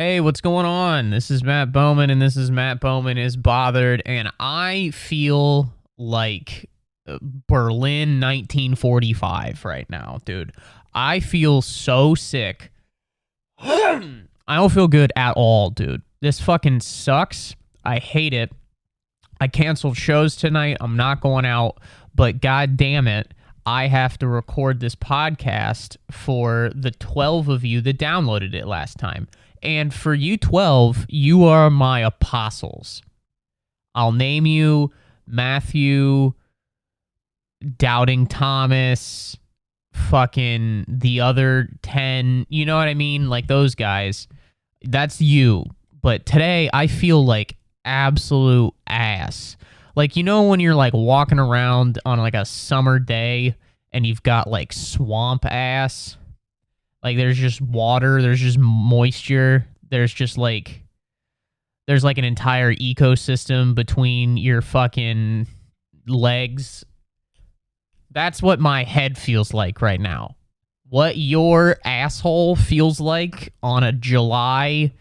Hey, what's going on? This is Matt Bowman, and this is Matt Bowman is Bothered, and I feel like Berlin 1945 right now, dude. I feel so sick. I don't feel good at all, dude. This fucking sucks. I hate it. I canceled shows tonight. I'm not going out, but god damn it, I have to record this podcast for the 12 of you that downloaded it last time. And for you 12, you are my apostles. I'll name you Matthew, Doubting Thomas, fucking the other 10. You know what I mean? Like those guys. That's you. But today, I feel like absolute ass. Like, you know when you're like walking around on like a summer day and you've got like swamp ass? Like, there's just water, there's just moisture, there's like an entire ecosystem between your fucking legs. That's what my head feels like right now. What your asshole feels like on a July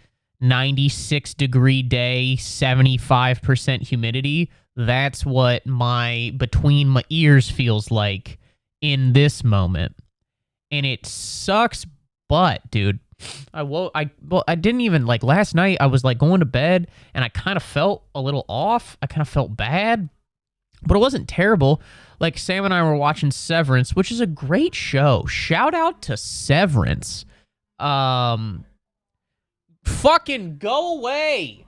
96-degree day, 75% humidity, that's what my between my ears feels like in this moment. And it sucks, but dude, I didn't even like last night. I was like going to bed and I kind of felt a little off. I kind of felt bad, but it wasn't terrible. Like Sam and I were watching Severance, which is a great show. Shout out to Severance. Fucking go away.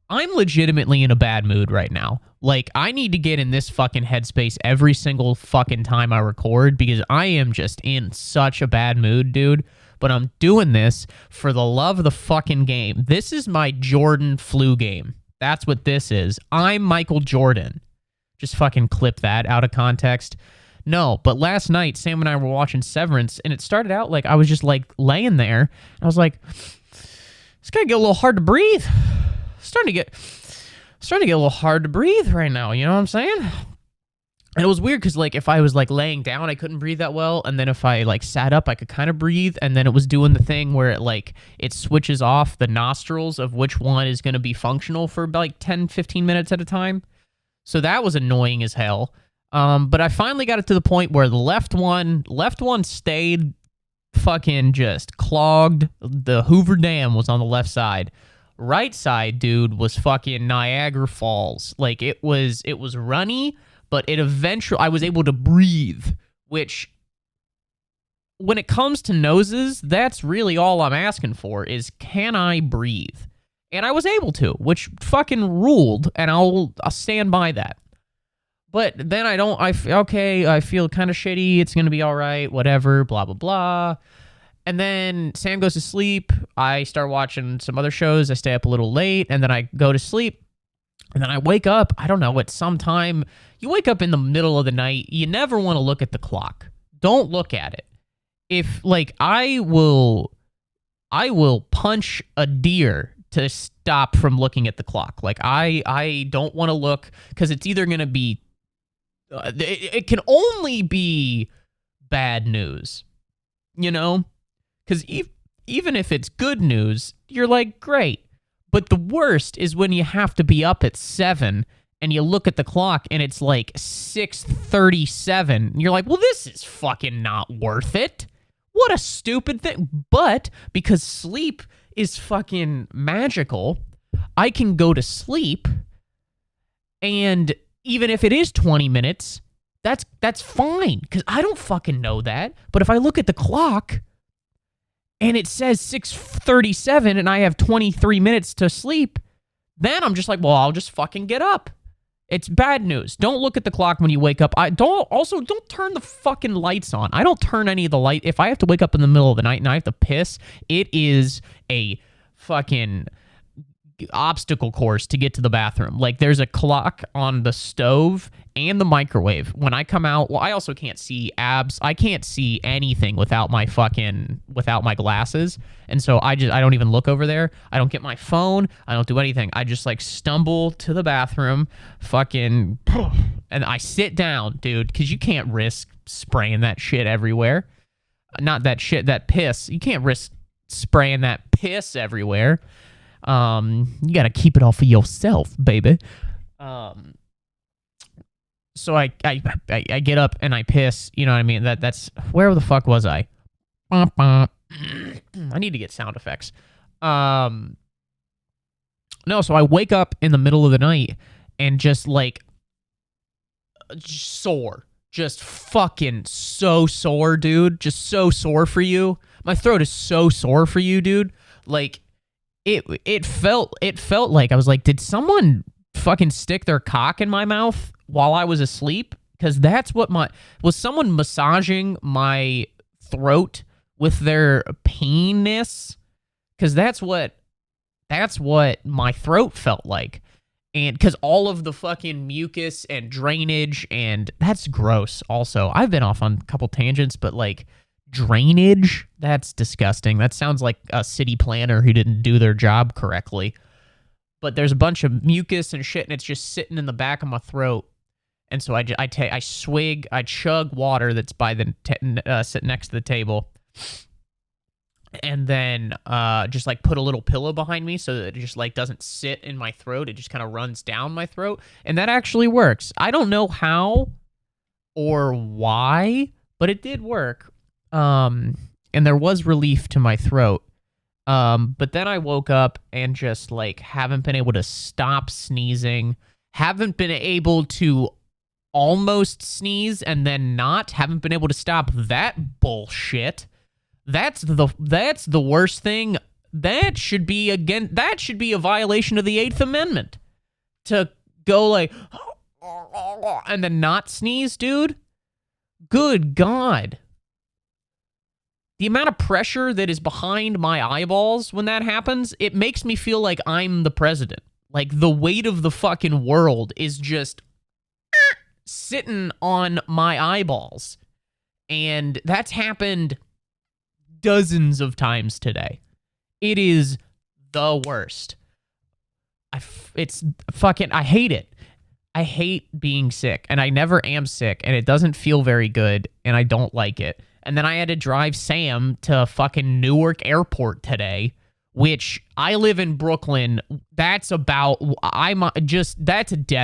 I'm legitimately in a bad mood right now. Like, I need to get in this fucking headspace every single fucking time I record because I am just in such a bad mood, dude. But I'm doing this for the love of the fucking game. This is my Jordan flu game. That's what this is. I'm Michael Jordan. Just fucking clip that out of context. No, but last night, Sam and I were watching Severance, and it started out like I was just like laying there. And I was like, it's gonna get a little hard to breathe. Starting to get a little hard to breathe right now, you know what I'm saying? And it was weird because like if I was like laying down, I couldn't breathe that well, and then if I like sat up, I could kind of breathe, and then it was doing the thing where it switches off the nostrils of which one is going to be functional for like 10-15 minutes at a time. So that was annoying as hell. But I finally got it to the point where the left one stayed fucking just clogged. The Hoover Dam was on the left side. Right side, dude, was fucking Niagara Falls. Like, it was runny, but it eventually, I was able to breathe, which, when it comes to noses, that's really all I'm asking for, is can I breathe? And I was able to, which fucking ruled, and I'll stand by that. But then I feel kind of shitty, it's gonna be all right, whatever, blah, blah, blah. And then Sam goes to sleep. I start watching some other shows. I stay up a little late, and then I go to sleep. And then I wake up. I don't know, at some time. You wake up in the middle of the night. You never want to look at the clock. Don't look at it. If, like, I will punch a deer to stop from looking at the clock. Like, I don't want to look, because it's either going to be... it can only be bad news, you know? Because even if it's good news, you're like, great. But the worst is when you have to be up at 7 and you look at the clock and it's like 6:37. You're like, well, this is fucking not worth it. What a stupid thing. But because sleep is fucking magical, I can go to sleep, and even if it is 20 minutes, that's fine, because I don't fucking know that. But if I look at the clock and it says 6:37 and I have 23 minutes to sleep, then I'm just like, well, I'll just fucking get up. It's bad news. Don't look at the clock when you wake up. Don't turn the fucking lights on. I don't turn any of the light. If I have to wake up in the middle of the night and I have to piss, it is a fucking obstacle course to get to the bathroom. Like, there's a clock on the stove and the microwave. When I come out, well, I also can't see abs. I can't see anything without my glasses. And so I don't even look over there. I don't get my phone. I don't do anything. I just like stumble to the bathroom, fucking, and I sit down, dude, because you can't risk spraying that shit everywhere. Not that shit, that piss. You can't risk spraying that piss everywhere. You gotta keep it all for yourself, baby. So I get up and I piss. You know what I mean? That's where the fuck was I? I need to get sound effects. No, so I wake up in the middle of the night and just like sore. Just fucking so sore, dude. Just so sore for you. My throat is so sore for you, dude. Like it felt like I was like, did someone fucking stick their cock in my mouth while I was asleep? Because that's what was someone massaging my throat with their penis? Because that's what my throat felt like. And because all of the fucking mucus and drainage, and that's gross also. I've been off on a couple tangents, but like drainage, that's disgusting. That sounds like a city planner who didn't do their job correctly. But there's a bunch of mucus and shit, and it's just sitting in the back of my throat. And so I chug water that's by the sitting next to the table. And then just like put a little pillow behind me so that it just like doesn't sit in my throat. It just kind of runs down my throat. And that actually works. I don't know how or why, but it did work. And there was relief to my throat. But then I woke up and just like haven't been able to stop sneezing. Haven't been able to almost sneeze and then not. Haven't been able to stop that bullshit. That's the worst thing. That should be a violation of the 8th Amendment. To go like and then not sneeze, dude. Good God. The amount of pressure that is behind my eyeballs when that happens, it makes me feel like I'm the president. Like the weight of the fucking world is just sitting on my eyeballs. And that's happened dozens of times today. It is the worst. I hate it. I hate being sick, and I never am sick, and it doesn't feel very good, and I don't like it. And then I had to drive Sam to fucking Newark Airport today, which I live in Brooklyn. That's a death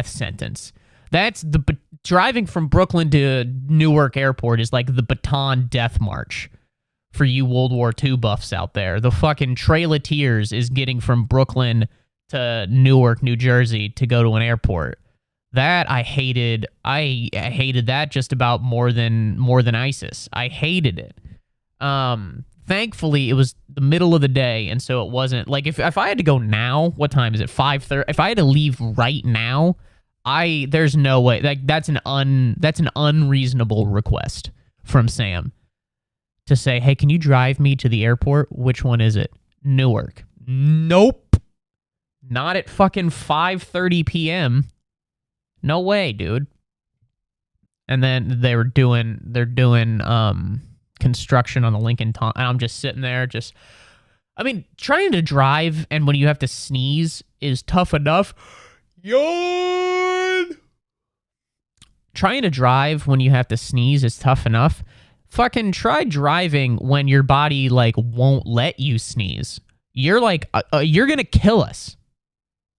sentence. That's driving from Brooklyn to Newark Airport is like the Baton Death March. For you World War II buffs out there, the fucking Trail of Tears is getting from Brooklyn to Newark, New Jersey to go to an airport. That I hated. I hated that just about more than ISIS. I hated it. Thankfully, it was the middle of the day, and so it wasn't like if I had to go now. What time is it? 5:30. If I had to leave right now, there's no way. Like that's an unreasonable request from Sam. To say, hey, can you drive me to the airport? Which one is it? Newark. Nope. Not at fucking 5:30 p.m. No way, dude. And then they're doing construction on the Lincoln Tunnel, and I'm just sitting there trying to drive and when you have to sneeze is tough enough. Yawn. Trying to drive when you have to sneeze is tough enough. Fucking try driving when your body, like, won't let you sneeze. You're like, you're gonna kill us.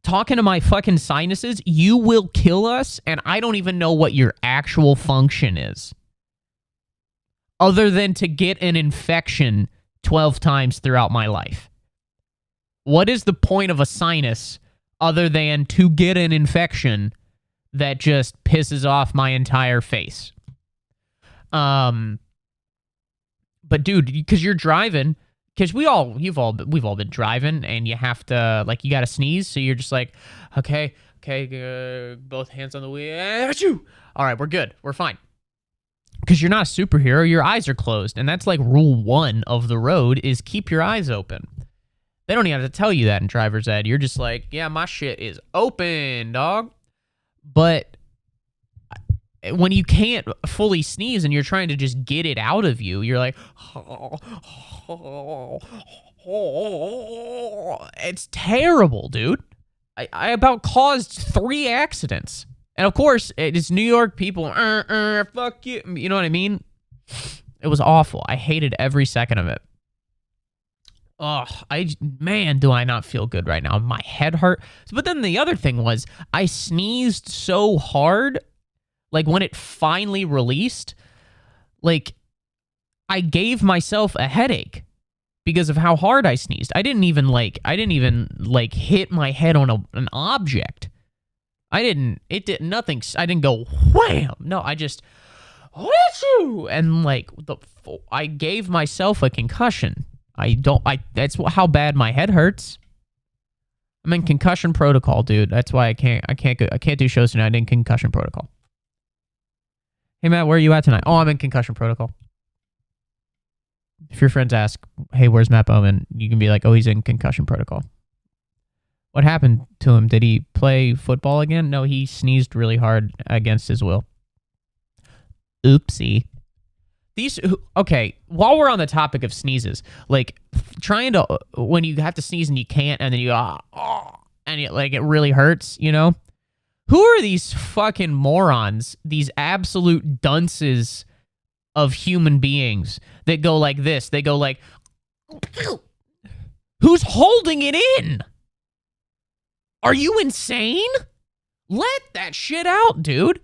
Talking to my fucking sinuses, you will kill us, and I don't even know what your actual function is. Other than to get an infection 12 times throughout my life. What is the point of a sinus other than to get an infection that just pisses off my entire face? But dude, because you're driving, because we've all been driving, and you have to like you got to sneeze, so you're just like, okay, both hands on the wheel, achoo! All right, we're good, we're fine. Because you're not a superhero, your eyes are closed, and that's like rule 1 of the road is keep your eyes open. They don't even have to tell you that in driver's ed. You're just like, yeah, my shit is open, dog. But when you can't fully sneeze and you're trying to just get it out of you, you're like, it's terrible, dude. I about caused 3 accidents. And of course, it's New York people, fuck you. You know what I mean? It was awful. I hated every second of it. Man, do I not feel good right now. My head hurt. But then the other thing was I sneezed so hard, like when it finally released, like I gave myself a headache because of how hard I sneezed. I didn't even hit my head on an object. Nothing. I didn't go wham. No, I just whooshoo, and I gave myself a concussion. That's how bad my head hurts. I'm in concussion protocol, dude. That's why I can't do shows tonight. I'm in concussion protocol. Hey Matt, where are you at tonight? Oh, I'm in concussion protocol. If your friends ask, hey, where's Matt Bowman? You can be like, oh, he's in concussion protocol. What happened to him? Did he play football again? No, he sneezed really hard against his will. Oopsie. Okay, while we're on the topic of sneezes, like trying to, when you have to sneeze and you can't, and then you, and it really hurts, you know? Who are these fucking morons, these absolute dunces of human beings that go like this? They go like, who's holding it in? Are you insane? Let that shit out, dude.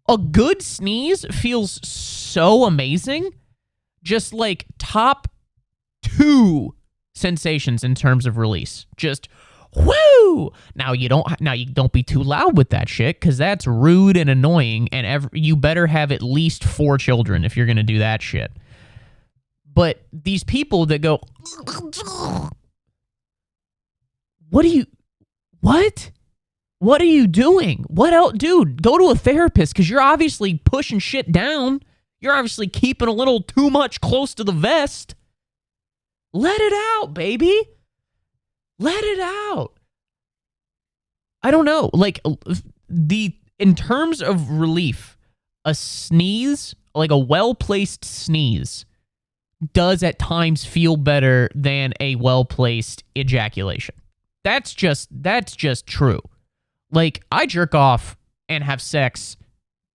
A good sneeze feels so amazing. Just like top 2 sensations in terms of release. Just woo! Now you don't be too loud with that shit, because that's rude and annoying, and you better have at least 4 children if you're gonna do that shit. But these people that go, what are you doing? What else? Dude, go to a therapist, because you're obviously pushing shit down. You're obviously keeping a little too much close to the vest. Let it out, baby. Let it out. I don't know. Like, in terms of relief, a sneeze, like a well-placed sneeze, does at times feel better than a well-placed ejaculation. That's just true. Like, I jerk off and have sex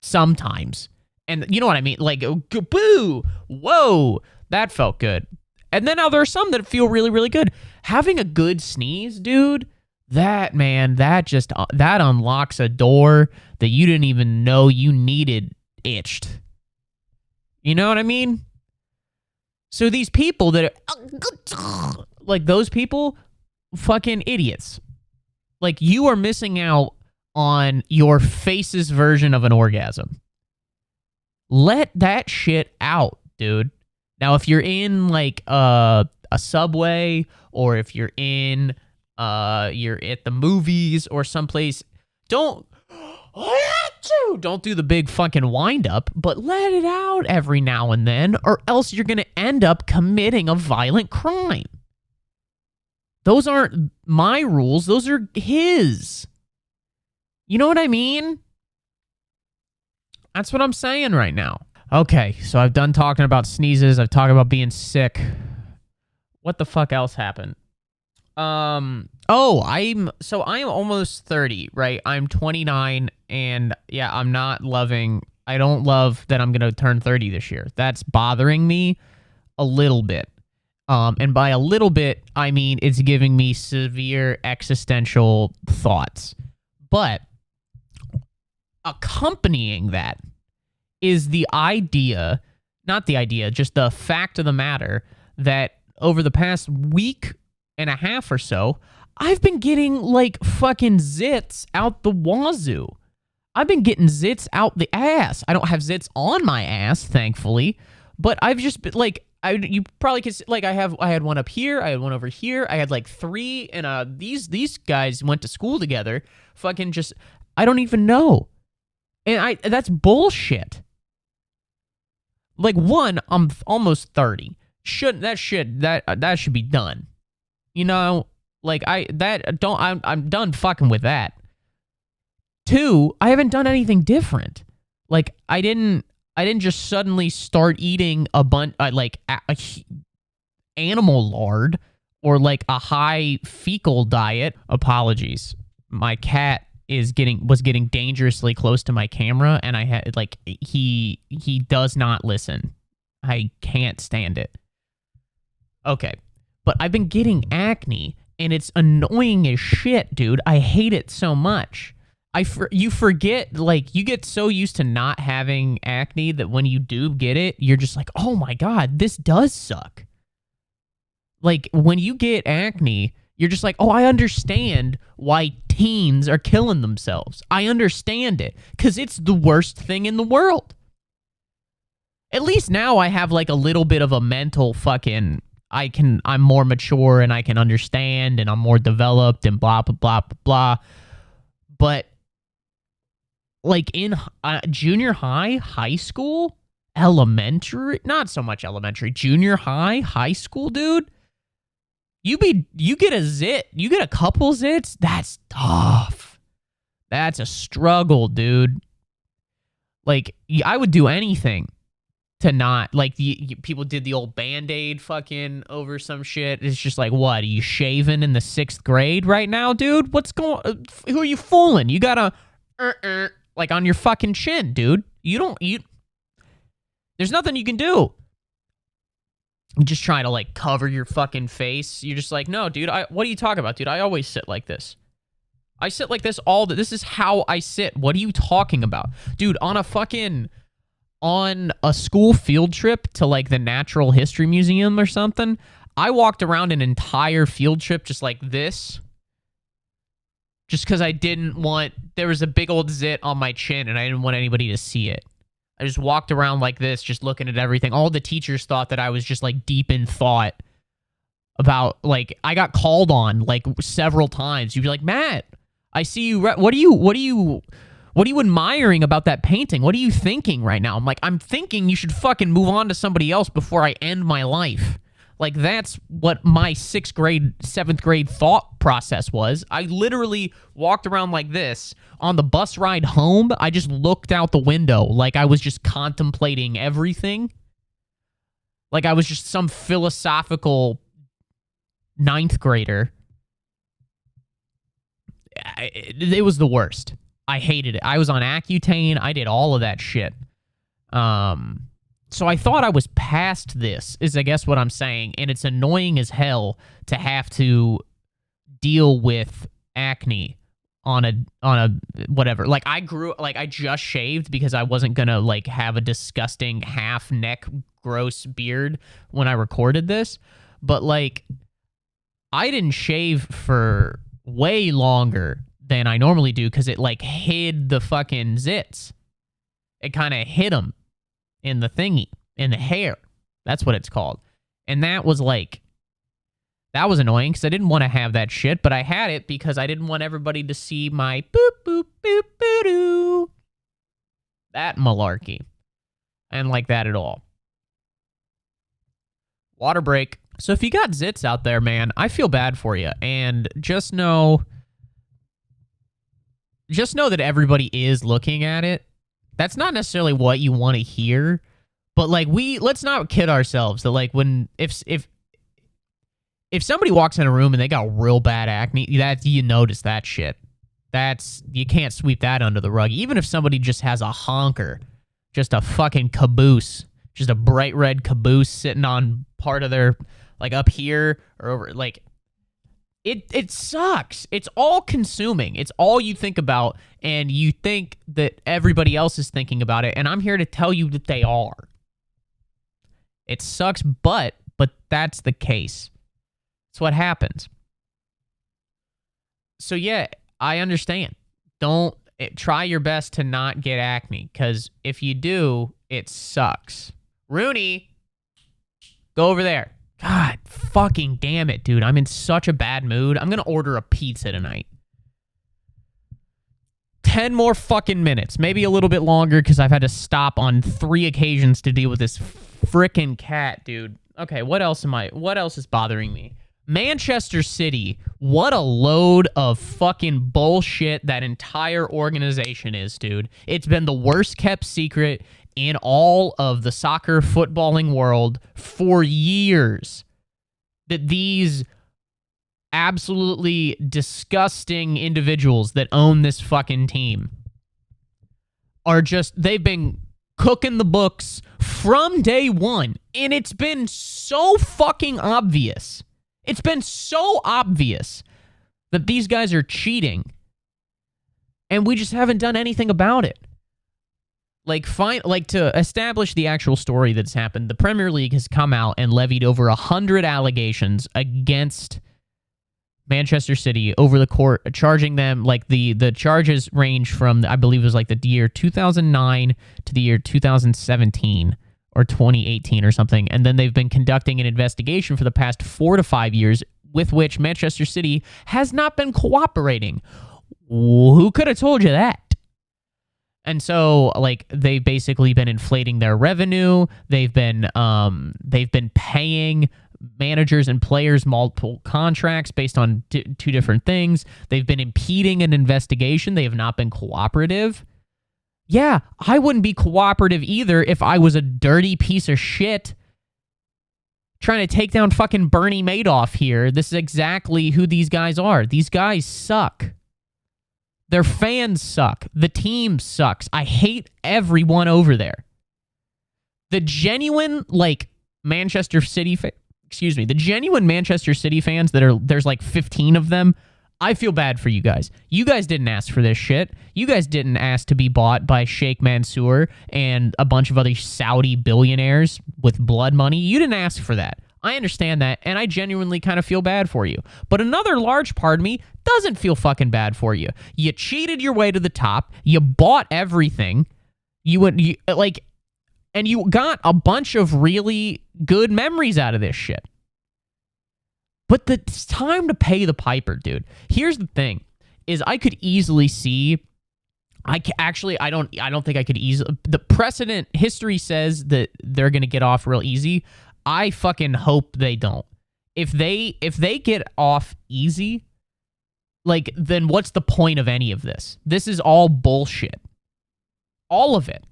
sometimes. And you know what I mean? Like, boo, whoa, that felt good. And then now there are some that feel really, really good. Having a good sneeze, dude, that unlocks a door that you didn't even know you needed itched. You know what I mean? So these people that are, like, those people, fucking idiots. Like, you are missing out on your face's version of an orgasm. Let that shit out, dude. Now, if you're in, like, a Subway, or if you're you're at the movies or someplace, don't do the big fucking wind-up, but let it out every now and then, or else you're going to end up committing a violent crime. Those aren't my rules. Those are his. You know what I mean? That's what I'm saying right now. Okay, so I've done talking about sneezes. I've talked about being sick. What the fuck else happened? I'm almost 30, right? I'm 29, and yeah, I don't love that I'm going to turn 30 this year. That's bothering me a little bit. And by a little bit, I mean it's giving me severe existential thoughts. But accompanying that is just the fact of the matter that over the past week and a half or so, I've been getting, like, fucking zits out the wazoo. I've been getting zits out the ass. I don't have zits on my ass, thankfully, but I've just been, like, you probably could, like, I had one up here, I had one over here, I had, like, 3, and these guys went to school together. Fucking just, I don't even know. And that's bullshit. Like, one, I'm almost 30. That should be done. You know, like, I'm done fucking with that. 2, I haven't done anything different. Like, I didn't just suddenly start eating a bunch, like, animal lard, or like a high fecal diet. Apologies. My cat was getting dangerously close to my camera, and I had, like, he does not listen. I can't stand it. Okay. but I've been getting acne, and it's annoying as shit, dude. I hate it so much. You forget, like, you get so used to not having acne that when you do get it, you're just like, oh my God, this does suck. Like, when you get acne, you're just like, oh, I understand why teens are killing themselves. I understand it, because it's the worst thing in the world. At least now I have, like, a little bit of a mental fucking, I'm more mature and I can understand and I'm more developed and blah, blah, blah, blah, blah. But, like, in junior high, high school, elementary, not so much elementary, junior high, high school, dude, you get a zit, you get a couple zits, that's tough. That's a struggle, dude. Like, I would do anything to not, like, people did the old Band-Aid fucking over some shit. It's just like, what, are you shaving in the 6th grade right now, dude? What's going, who are you fooling? You got a, like, on your fucking chin, dude. There's nothing you can do. You just try to, like, cover your fucking face. You're just like, no, dude, what are you talking about, dude? I always sit like this. I sit like this this is how I sit. What are you talking about? Dude, on a school field trip to, like, the Natural History Museum or something, I walked around an entire field trip just like this. Just because I didn't want, there was a big old zit on my chin and I didn't want anybody to see it. I just walked around like this, just looking at everything. All the teachers thought that I was just, like, deep in thought about, like, I got called on, like, several times. You'd be like, Matt, I see you. What are you admiring about that painting? What are you thinking right now? I'm like, I'm thinking you should fucking move on to somebody else before I end my life. Like, that's what my 6th grade, 7th grade thought process was. I literally walked around like this. On the bus ride home, I just looked out the window like I was just contemplating everything. Like I was just some philosophical 9th grader. It was the worst. I hated it. I was on Accutane. I did all of that shit. So I thought I was past this, is I guess what I'm saying. And it's annoying as hell to have to deal with acne on a whatever. Like, I just shaved because I wasn't gonna, like, have a disgusting half neck gross beard when I recorded this. But, like, I didn't shave for way longer than I normally do because it, like, hid the fucking zits. It kind of hid them in the thingy, in the hair. That's what it's called. And that was, like, that was annoying because I didn't want to have that shit, but I had it because I didn't want everybody to see my boop, boop, boop, boo, doo. That malarkey. I didn't like that at all. Water break. So if you got zits out there, man, I feel bad for you. And just know that everybody is looking at it. That's not necessarily what you want to hear, but, like, let's not kid ourselves that, like, if somebody walks in a room and they got real bad acne, you notice that shit. You can't sweep that under the rug. Even if somebody just has a honker, just a fucking caboose, just a bright red caboose sitting on part of their, like, up here or over, like, It sucks. It's all consuming. It's all you think about, and you think that everybody else is thinking about it, and I'm here to tell you that they are. It sucks, but that's the case. It's what happens. So yeah, I understand. Try your best to not get acne, because if you do, it sucks. Rooney, go over there. God fucking damn it, dude. I'm in such a bad mood. I'm going to order a pizza tonight. 10 more fucking minutes. Maybe a little bit longer because I've had to stop on 3 occasions to deal with this frickin' cat, dude. Okay, what else is bothering me? Manchester City. What a load of fucking bullshit that entire organization is, dude. It's been the worst kept secret in all of the soccer footballing world for years that these absolutely disgusting individuals that own this fucking team are they've been cooking the books from day one, and it's been so fucking obvious. It's been so obvious that these guys are cheating, and we just haven't done anything about it. Like, to establish the actual story that's happened, the Premier League has come out and levied over 100 allegations against Manchester City over the court, charging them, like, the charges range from, I believe it was like the year 2009 to the year 2017 or 2018 or something, and then they've been conducting an investigation for the past 4 to 5 years with which Manchester City has not been cooperating. Who could have told you that? And so, like, they've basically been inflating their revenue. They've been paying managers and players multiple contracts based on two different things. They've been impeding an investigation. They have not been cooperative. Yeah, I wouldn't be cooperative either if I was a dirty piece of shit trying to take down fucking Bernie Madoff here. This is exactly who these guys are. These guys suck. Their fans suck. The team sucks. I hate everyone over there. The genuine, like, Manchester City, the genuine Manchester City fans there's like 15 of them. I feel bad for you guys. You guys didn't ask for this shit. You guys didn't ask to be bought by Sheikh Mansour and a bunch of other Saudi billionaires with blood money. You didn't ask for that. I understand that, and I genuinely kind of feel bad for you. But another large part of me doesn't feel fucking bad for you. You cheated your way to the top. You bought everything. And you got a bunch of really good memories out of this shit. But it's time to pay the piper, dude. Here's the thing, is I could easily see... I don't think I could easily... The precedent history says that they're going to get off real easy. I fucking hope they don't. If they get off easy, like, then what's the point of any of this? This is all bullshit. All of it.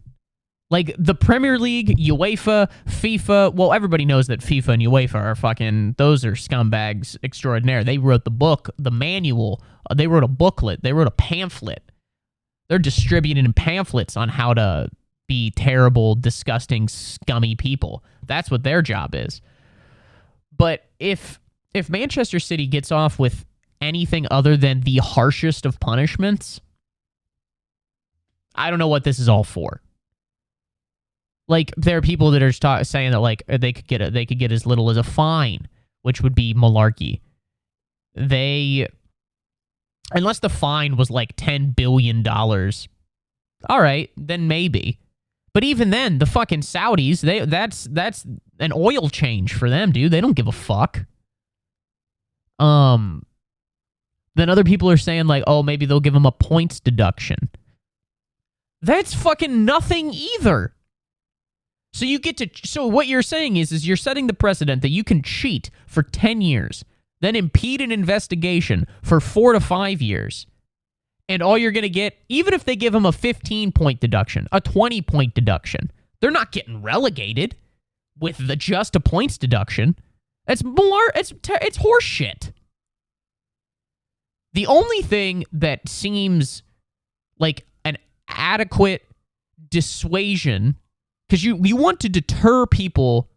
Like, the Premier League, UEFA, FIFA, well, everybody knows that FIFA and UEFA are fucking, those are scumbags extraordinaire. They wrote the book, the manual, they wrote a booklet, they wrote a pamphlet. They're distributing pamphlets on how to be terrible, disgusting, scummy people. That's what their job is. But if Manchester City gets off with anything other than the harshest of punishments, I don't know what this is all for. Like, there are people that are saying that, like, they could get as little as a fine, which would be malarkey. Unless the fine was like $10 billion, all right, then maybe. But even then, the fucking Saudis, that's an oil change for them, dude. They don't give a fuck. Then other people are saying, like, oh, maybe they'll give them a points deduction. That's fucking nothing either. So what you're saying is you're setting the precedent that you can cheat for 10 years, then impede an investigation for 4 to 5 years. And all you're going to get, even if they give them a 15-point deduction, a 20-point deduction, they're not getting relegated with just a points deduction. It's horse shit. The only thing that seems like an adequate dissuasion, because you want to deter people,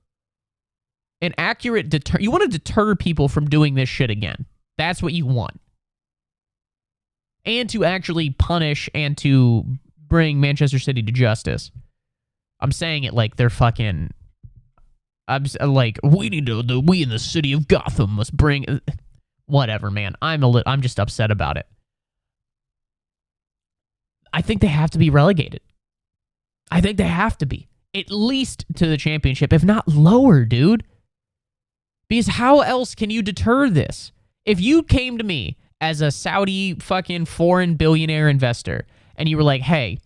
you want to deter people from doing this shit again. That's what you want. And to actually punish and to bring Manchester City to justice. I'm saying it like they're fucking... I'm like, we in the city of Gotham must bring... Whatever, man. I'm just upset about it. I think they have to be relegated. I think they have to be. At least to the championship, if not lower, dude. Because how else can you deter this? If you came to me as a Saudi fucking foreign billionaire investor, and you were like, hey,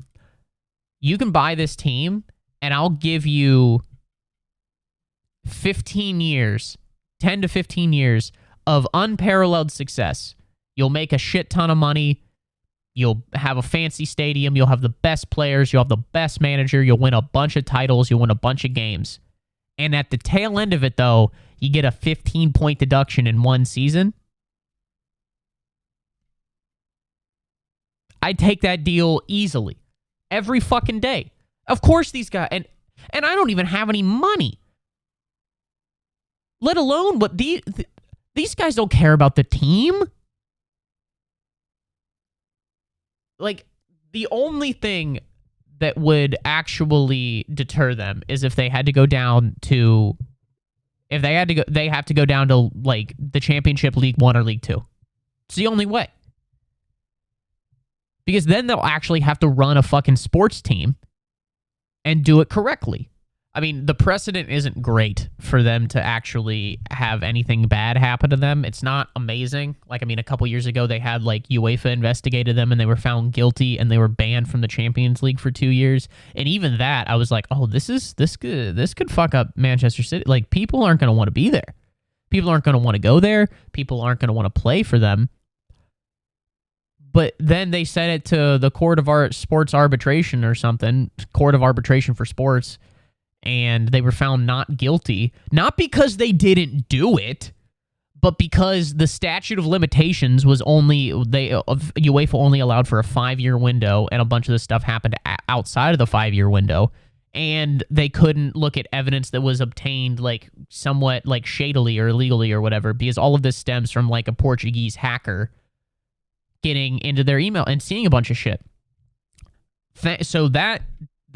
you can buy this team, and I'll give you 15 years, 10 to 15 years of unparalleled success. You'll make a shit ton of money. You'll have a fancy stadium. You'll have the best players. You'll have the best manager. You'll win a bunch of titles. You'll win a bunch of games. And at the tail end of it, though, you get a 15-point deduction in one season. I'd take that deal easily. Every fucking day. Of course these guys... And I don't even have any money. Let alone what These guys don't care about the team. Like, the only thing that would actually deter them is if they had to go down to, they have to go down to, like, the championship League 1 or League 2. It's the only way. Because then they'll actually have to run a fucking sports team and do it correctly. I mean, the precedent isn't great for them to actually have anything bad happen to them. It's not amazing. Like, I mean, a couple years ago, they had, like, UEFA investigated them and they were found guilty and they were banned from the Champions League for 2 years. And even that, I was like, oh, this could fuck up Manchester City. Like, people aren't going to want to be there. People aren't going to want to go there. People aren't going to want to play for them. But then they sent it to the Court of Sports Arbitration or something, Court of Arbitration for Sports, and they were found not guilty, not because they didn't do it, but because the statute of limitations was UEFA only allowed for a 5-year window, and a bunch of this stuff happened outside of the 5-year window, and they couldn't look at evidence that was obtained, like, somewhat, like, shadily or illegally or whatever, because all of this stems from, like, a Portuguese hacker getting into their email and seeing a bunch of shit. So that,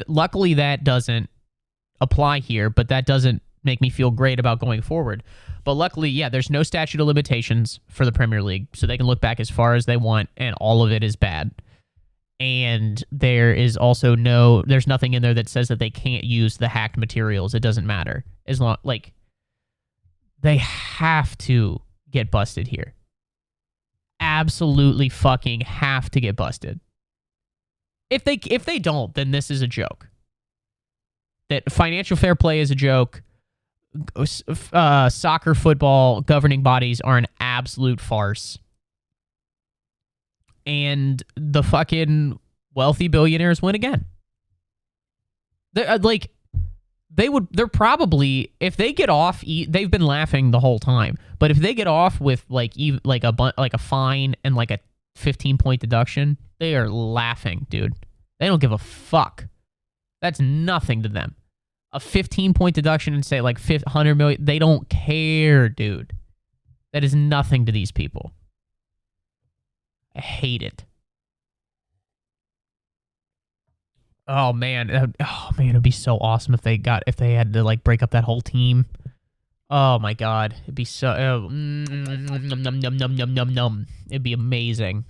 luckily that doesn't apply here, but that doesn't make me feel great about going forward. But luckily, yeah, there's no statute of limitations for the Premier League, so they can look back as far as they want, and all of it is bad. And there is also there's nothing in there that says that they can't use the hacked materials. It doesn't matter. As long, like, they have to get busted here. Absolutely fucking have to get busted. If they don't, then this is a joke. That financial fair play is a joke. Soccer, football, governing bodies are an absolute farce. And the fucking wealthy billionaires win again. They're probably, if they get off, they've been laughing the whole time. But if they get off with like a fine and like a 15-point deduction, they are laughing, dude. They don't give a fuck. That's nothing to them. A 15-point deduction and say like 100 million, they don't care, dude. That is nothing to these people. I hate it. Oh man, it'd be so awesome if they had to like break up that whole team. Oh my god, it'd be so it'd be amazing.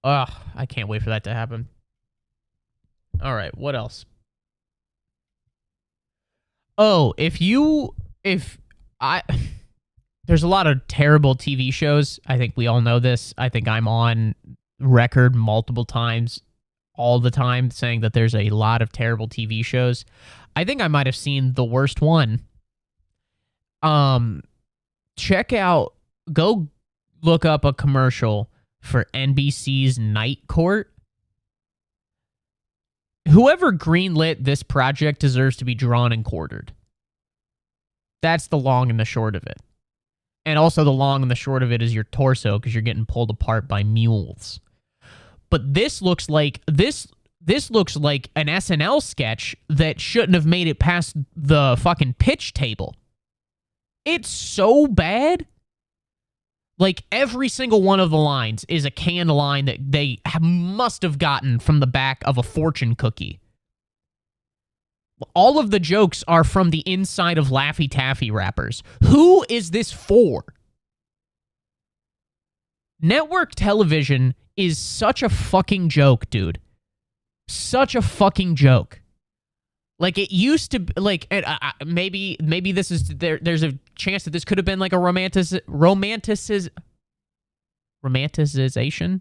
Ugh, I can't wait for that to happen. All right, what else? Oh, there's a lot of terrible TV shows. I think we all know this. I think I'm on record multiple times, all the time, saying that there's a lot of terrible TV shows. I think I might have seen the worst one. Go look up a commercial for NBC's Night Court. Whoever greenlit this project deserves to be drawn and quartered. That's the long and the short of it. And also the long and the short of it is your torso, because you're getting pulled apart by mules. But this looks like an SNL sketch that shouldn't have made it past the fucking pitch table. It's so bad. Like, every single one of the lines is a canned line that they must have gotten from the back of a fortune cookie. All of the jokes are from the inside of Laffy Taffy wrappers. Who is this for? Network television is such a fucking joke, dude. Such a fucking joke. Like, it used to, like, maybe this is, there's a chance that this could have been like a romanticization?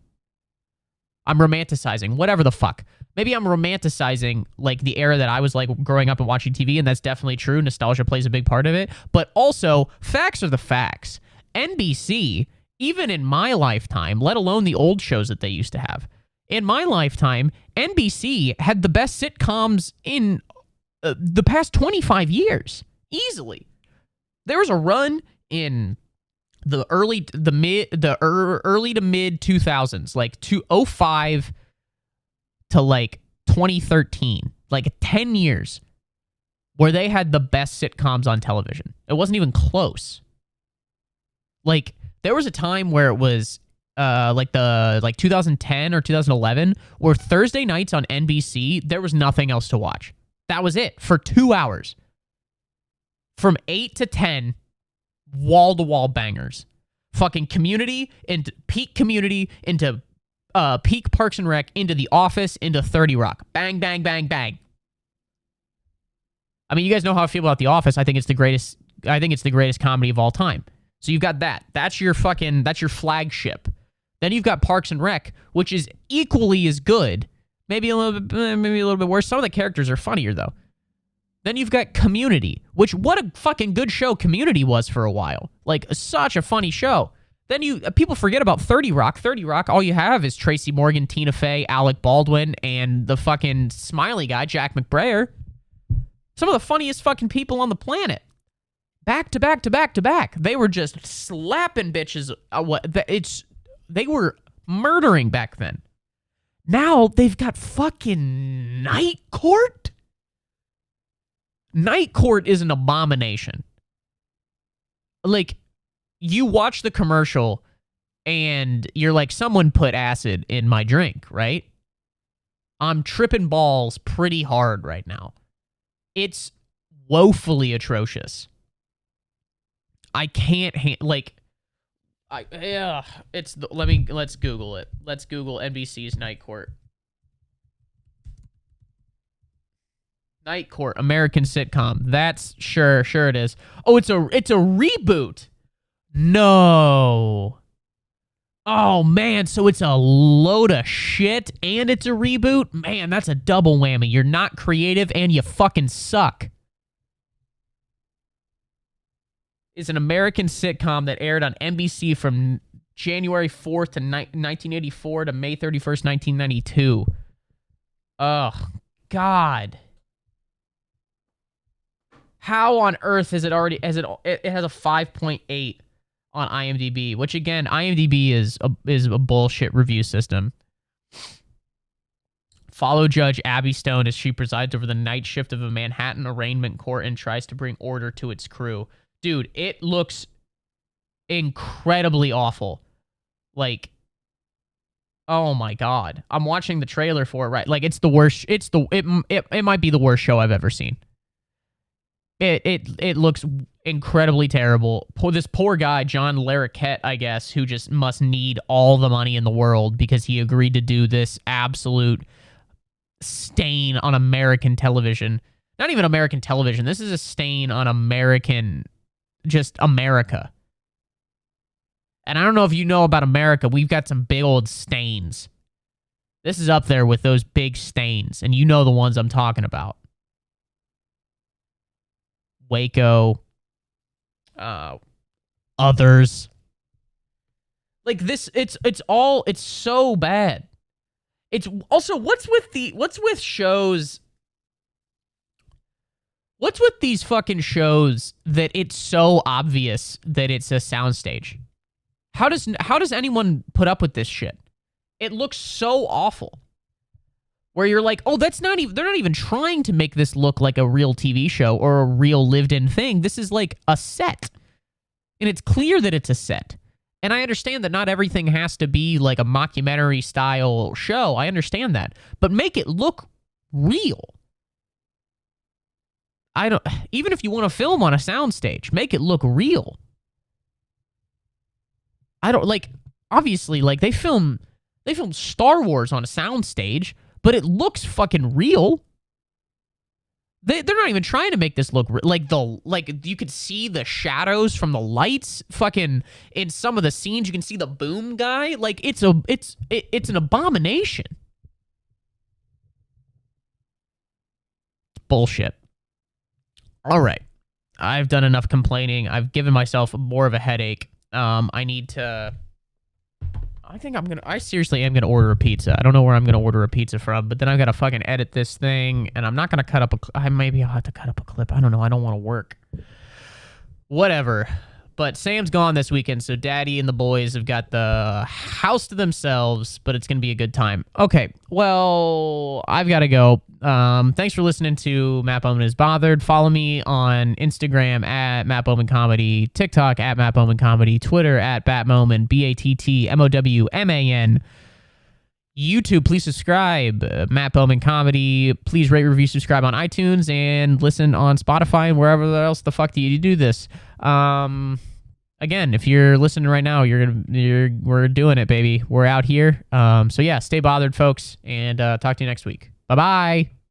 I'm romanticizing, whatever the fuck. Maybe I'm romanticizing, like, the era that I was, like, growing up and watching TV, and that's definitely true. Nostalgia plays a big part of it. But also, facts are the facts. NBC, even in my lifetime, let alone the old shows that they used to have, in my lifetime, NBC had the best sitcoms in the past 25 years. Easily. There was a run in the early to mid 2000s, like 2005 to like 2013, like 10 years, where they had the best sitcoms on television. It wasn't even close. Like, there was a time where it was like 2010 or 2011, where Thursday nights on NBC, there was nothing else to watch. That was it for 2 hours. From 8 to 10, wall-to-wall bangers. Fucking Community, into peak Community, into peak Parks and Rec, into The Office, into 30 Rock. Bang, bang, bang, bang. I mean, you guys know how I feel about The Office. I think it's the greatest comedy of all time. So you've got that. That's your flagship. Then you've got Parks and Rec, which is equally as good. Maybe a little bit worse. Some of the characters are funnier though. Then you've got Community, which what a fucking good show Community was for a while. Like, such a funny show. Then people forget about 30 Rock. 30 Rock, all you have is Tracy Morgan, Tina Fey, Alec Baldwin, and the fucking smiley guy, Jack McBrayer. Some of the funniest fucking people on the planet. Back to back to back to back. They were just slapping bitches. They were murdering back then. Now they've got fucking Night Court? Night Court is an abomination. Like, you watch the commercial and you're like, someone put acid in my drink, right? I'm tripping balls pretty hard right now. It's woefully atrocious. I can't let's Google it. Let's Google NBC's Night Court. Night Court, American sitcom. That's sure it is. Oh, it's a reboot. No. Oh man, so it's a load of shit and it's a reboot? Man, that's a double whammy. You're not creative and you fucking suck. Is an American sitcom that aired on NBC from January 4th to 1984 to May 31st, 1992. Oh, God. How on earth is it already... It has a 5.8 on IMDb, which, again, IMDb is a bullshit review system. Follow Judge Abby Stone as she presides over the night shift of a Manhattan arraignment court and tries to bring order to its crew. Dude, it looks incredibly awful. Like, oh my God. I'm watching the trailer for it, right? Like, it's the worst. It might be the worst show I've ever seen. It looks incredibly terrible. This poor guy, John Larroquette, I guess, who just must need all the money in the world because he agreed to do this absolute stain on American television. Not even American television. This is a stain on just America. And I don't know if you know about America. We've got some big old stains. This is up there with those big stains, and you know the ones I'm talking about. Waco. Others. Like this, it's so bad. It's also, what's with shows... What's with these fucking shows that it's so obvious that it's a soundstage? How does anyone put up with this shit? It looks so awful. Where you're like, oh, they're not even trying to make this look like a real TV show or a real lived-in thing. This is like a set. And it's clear that it's a set. And I understand that not everything has to be like a mockumentary-style show. I understand that. But make it look real. Even if you want to film on a soundstage, make it look real. Obviously, like, they film Star Wars on a soundstage, but it looks fucking real. They're not even trying to make this look like you could see the shadows from the lights fucking in some of the scenes. You can see the boom guy. Like, it's an abomination. It's bullshit. All right. I've done enough complaining. I've given myself more of a headache. I need to... I seriously am going to order a pizza. I don't know where I'm going to order a pizza from, but then I've got to fucking edit this thing, and I'm not going to cut up maybe I'll have to cut up a clip. I don't know. I don't want to work. Whatever. But Sam's gone this weekend, so Daddy and the boys have got the house to themselves, but it's going to be a good time. Okay, well, I've got to go. Thanks for listening to Matt Bowman Is Bothered. Follow me on Instagram at Matt Bowman Comedy, TikTok at Matt Bowman Comedy, Twitter at Batmoman, BATTMOWMAN. YouTube, please subscribe. Matt Bowman Comedy. Please rate, review, subscribe on iTunes, and listen on Spotify and wherever else the fuck do you do this. Again, if you're listening right now, we're doing it, baby. We're out here. So yeah, stay bothered, folks, and talk to you next week. Bye-bye.